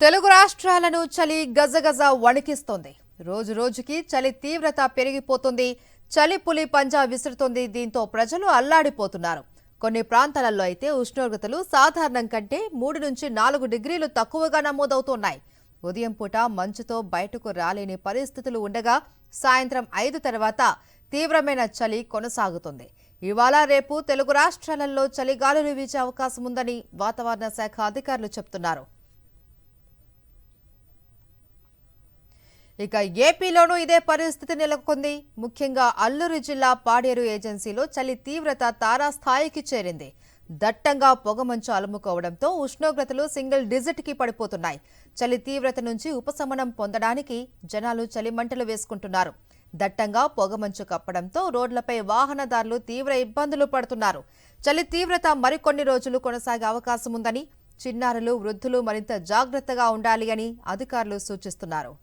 తెలుగు రాష్ట్రాలను చలి గజగజ వణికిస్తోంది. రోజు రోజుకి చలి తీవ్రత పెరిగిపోతుంది. చలి పులి పంజా విసురుతోంది. దీంతో ప్రజలు అల్లాడిపోతున్నారు. కొన్ని ప్రాంతాలలో అయితే ఉష్ణోగ్రతలు సాధారణం కంటే 3 నుంచి 4 డిగ్రీలు తక్కువగా నమోదవుతున్నాయి. ఉదయం పూట మంచుతో బయటకు రాలేని పరిస్థితులు ఉండగా సాయంత్రం 5 తర్వాత తీవ్రమైన చలి కొనసాగుతుంది. ఇవాళ రేపు తెలుగు రాష్ట్రాలలో చలిగాలులు వీచే అవకాశం ఉందని వాతావరణ శాఖ అధికారులు చెబుతున్నారు. ఇక ఏపీలోనూ ఇదే పరిస్థితి నెలకొంది. ముఖ్యంగా అల్లూరు జిల్లా పాడేరు ఏజెన్సీలో చలి తీవ్రత తారాస్థాయికి చేరింది. దట్టంగా పొగమంచు అలుముకోవడంతో ఉష్ణోగ్రతలు సింగిల్ డిజిట్కి పడిపోతున్నాయి. చలి తీవ్రత నుంచి ఉపశమనం పొందడానికి జనాలు చలిమంటలు వేసుకుంటున్నారు. దట్టంగా పొగమంచు కప్పడంతో రోడ్లపై వాహనదారులు తీవ్ర ఇబ్బందులు పడుతున్నారు. చలి తీవ్రత మరికొన్ని రోజులు కొనసాగే అవకాశం ఉందని, చిన్నారులు వృద్ధులు మరింత జాగ్రత్తగా ఉండాలి అని అధికారులు సూచిస్తున్నారు.